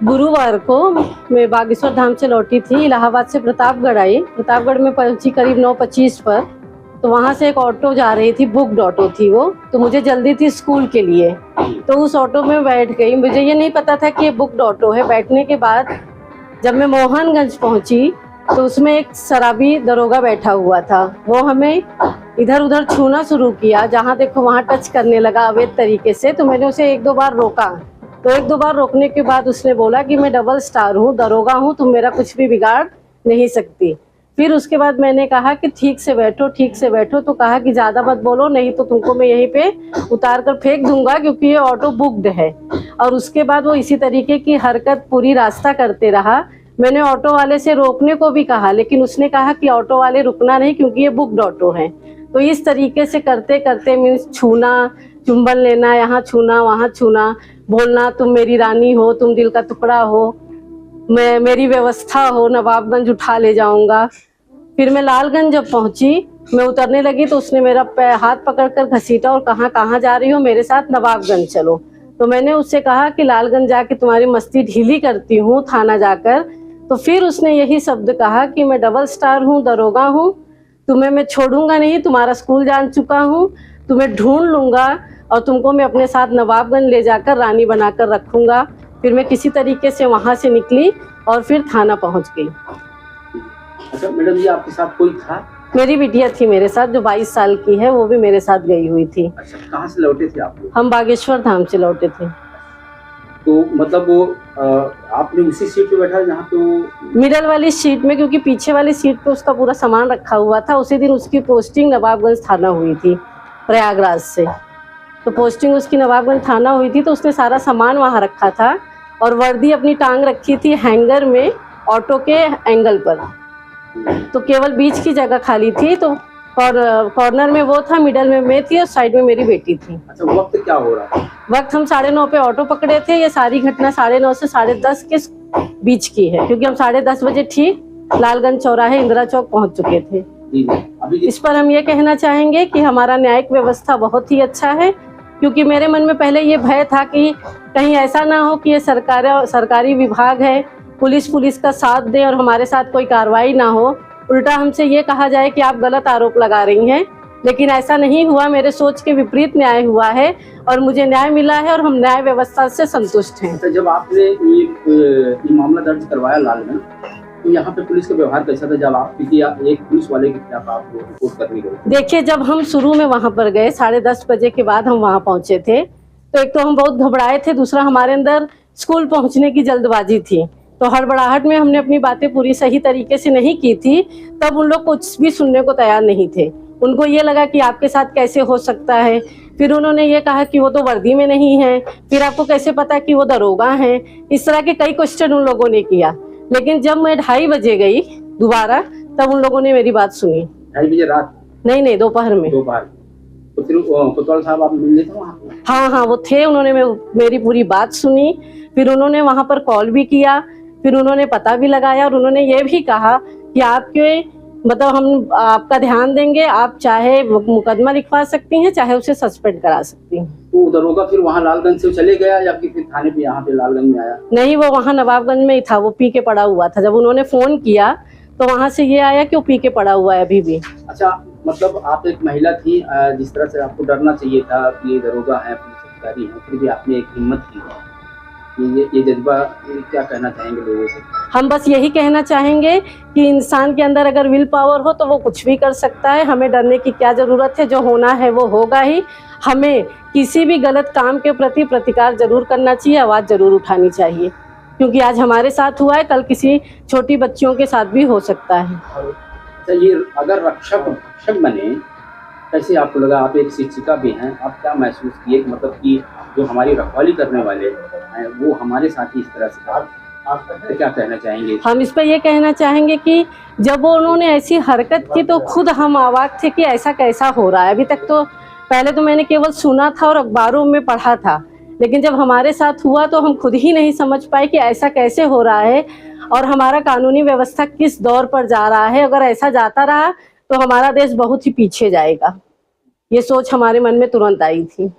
गुरुवार को मैं बागेश्वर धाम से लौटी थी, इलाहाबाद से प्रतापगढ़ आई। प्रतापगढ़ में पहुंची करीब 9:25 पर। तो वहाँ से एक ऑटो जा रही थी, बुक्ड ऑटो थी वो, तो मुझे जल्दी थी स्कूल के लिए, तो उस ऑटो में बैठ गई। मुझे ये नहीं पता था कि ये बुक्ड ऑटो है। बैठने के बाद जब मैं मोहनगंज पहुंची तो उसमें एक शराबी दरोगा बैठा हुआ था। वो हमें इधर उधर छूना शुरू किया, जहाँ देखो वहाँ टच करने लगा अवैध तरीके से। तो मैंने उसे 1-2 बार रोका। तो 1-2 बार रोकने के बाद उसने बोला कि मैं डबल स्टार हूँ, दरोगा हूँ, तुम मेरा कुछ भी बिगाड़ नहीं सकती। फिर उसके बाद मैंने कहा कि ठीक से बैठो, ठीक से बैठो। तो कहा कि ज़्यादा मत बोलो, नहीं तो तुमको मैं यहीं पे उतार कर फेंक दूंगा, क्योंकि ये ऑटो बुक्ड है। और उसके बाद वो इसी तरीके की हरकत पूरी रास्ता करते रहा। मैंने ऑटो वाले से रोकने को भी कहा, लेकिन उसने कहा कि ऑटो वाले रुकना नहीं, क्योंकि ये बुक्ड ऑटो है। तो इस तरीके से करते करते मीन्स छूना, चुंबन लेना, यहाँ छूना वहाँ छूना, बोलना तुम मेरी रानी हो, तुम दिल का टुकड़ा हो, मैं मेरी व्यवस्था हो, नवाबगंज उठा ले जाऊंगा। फिर मैं लालगंज जब पहुंची, मैं उतरने लगी तो उसने मेरा हाथ पकड़कर घसीटा और कहाँ कहाँ जा रही हो, मेरे साथ नवाबगंज चलो। तो मैंने उससे कहा कि लालगंज जाके तुम्हारी मस्ती ढीली करती हूँ थाना जाकर। तो फिर उसने यही शब्द कहा कि मैं डबल स्टार हूँ, दरोगा हूँ, तुम्हें मैं छोड़ूंगा नहीं, तुम्हारा स्कूल जान चुका हूँ, तुम्हें ढूंढ लूंगा और तुमको मैं अपने साथ नवाबगंज ले जाकर रानी बनाकर रखूंगा। फिर मैं किसी तरीके से वहाँ से निकली और फिर थाना पहुँच गई। अच्छा मैडम जी, आपके साथ कोई था? मेरी बिटिया थी मेरे साथ, जो 22 साल की है, वो भी मेरे साथ गई हुई थी। अच्छा, कहाँ से लौटे थे आप लोग? हम बागेश्वर धाम से लौटे थे। तो मतलब वो आपने उसी सीट पे बैठा जहाँ पे वो मिडल वाली सीट में, क्योंकि पीछे वाली सीट पे उसका पूरा सामान रखा हुआ था। उसी दिन उसकी पोस्टिंग नवाबगंज थाना हुई थी प्रयागराज से। तो पोस्टिंग उसकी नवाबगंज थाना हुई थी, तो उसने सारा सामान वहाँ रखा था और वर्दी अपनी टांग रखी थी हैंगर में ऑटो के एंगल पर। तो केवल बीच की जगह खाली थी, तो कॉर्नर में वो था, मिडल में मैं थी और साइड में मेरी बेटी थी। अच्छा, वक्त क्या हो रहा था? वक्त हम 9:30 पे ऑटो पकड़े थे। ये सारी घटना 9:30 से 10:30 के बीच की है, क्योंकि हम 10:30 बजे ठीक लालगंज चौराहे इंदिरा चौक पहुंच चुके थे। अभी इस पर हम ये कहना चाहेंगे कि हमारा न्यायिक व्यवस्था बहुत ही अच्छा है, क्योंकि मेरे मन में पहले ये भय था कि कहीं ऐसा ना हो कि ये सरकारी विभाग है, पुलिस का साथ दे और हमारे साथ कोई कार्रवाई ना हो, उल्टा हमसे ये कहा जाए कि आप गलत आरोप लगा रही हैं। लेकिन ऐसा नहीं हुआ, मेरे सोच के विपरीत न्याय हुआ है और मुझे न्याय मिला है और हम न्याय व्यवस्था से संतुष्ट हैं। तो जब आपने ये मामला दर्ज करवाया लालगंज, तो यहाँ पे पुलिस का व्यवहार कैसा था? जब आप एक पुलिस वाले के खिलाफ आप रिपोर्ट करने गए? देखिए, जब हम शुरू में वहाँ पर गए 10:30 बजे के बाद हम वहाँ पहुँचे थे, तो एक तो हम बहुत घबराए थे, दूसरा हमारे अंदर स्कूल पहुँचने की जल्दबाजी थी। तो हड़बड़ाहट में हमने अपनी बातें पूरी सही तरीके से नहीं की थी। तब उन लोग कुछ भी सुनने को तैयार नहीं थे। उनको ये लगा कि आपके साथ कैसे हो सकता है। फिर उन्होंने ये कहा कि वो तो वर्दी में नहीं है, फिर आपको कैसे पता कि वो दरोगा हैं। इस तरह के कई क्वेश्चन उन लोगों ने किया। लेकिन जब मैं 2:30 बजे गई दोबारा, तब उन लोगों ने मेरी बात सुनी। 2:30 बजे रात? नहीं, दोपहर में। दोपहर। तो फिर कोतवाल साहब आप मिलने थे वहाँ? हाँ, वो थे। उन्होंने मेरी पूरी बात सुनी। फिर उन्होंने वहाँ पर कॉल भी किया, फिर उन्होंने पता भी लगाया और उन्होंने ये भी कहा कि आपके मतलब हम आपका ध्यान देंगे, आप चाहे मुकदमा लिखवा सकती हैं, चाहे उसे सस्पेंड करा सकती हैं। तो दरोगा फिर वहाँ लालगंज से चले गया या फिर थाने पे यहाँ पे लालगंज में आया? नहीं, वो वहाँ नवाबगंज में ही था, वो पी के पड़ा हुआ था। जब उन्होंने फोन किया तो वहाँ से ये आया कि वो पी के पड़ा हुआ है अभी भी। अच्छा, मतलब आप एक महिला थी, जिस तरह से आपको डरना चाहिए था कि ये दरोगा है, पुलिस अधिकारी है, फिर भी आपने एक हिम्मत की। ये जज्बा क्या कहना चाहेंगे लोगों से? हम बस यही कहना चाहेंगे कि इंसान के अंदर अगर विल पावर हो तो वो कुछ भी कर सकता है। हमें डरने की क्या ज़रूरत है, जो होना है वो होगा ही। हमें किसी भी गलत काम के प्रति प्रतिकार जरूर करना चाहिए, आवाज़ जरूर उठानी चाहिए, क्योंकि आज हमारे साथ हुआ है, कल किसी छोटी बच्चियों के साथ भी हो सकता है। तो ये अगर रक्षक बने, कैसे आपको लगा? आप एक शिक्षिका भी हैं, आप क्या महसूस किए मतलब कि जो हमारी रखवाली करने वाले हैं वो हमारे साथ ही इस तरह से, आप क्या कहना चाहेंगे? हम इस पर ये कहना चाहेंगे कि जब उन्होंने ऐसी हरकत की तो खुद हम अवाक थे कि ऐसा कैसा हो रहा है। अभी तक तो पहले तो मैंने केवल सुना था और अखबारों में पढ़ा था, लेकिन जब हमारे साथ हुआ तो हम खुद ही नहीं समझ पाए कि ऐसा कैसे हो रहा है और हमारा कानूनी व्यवस्था किस दौर पर जा रहा है। अगर ऐसा जाता रहा तो हमारा देश बहुत ही पीछे जाएगा। ये सोच हमारे मन में तुरंत आई थी।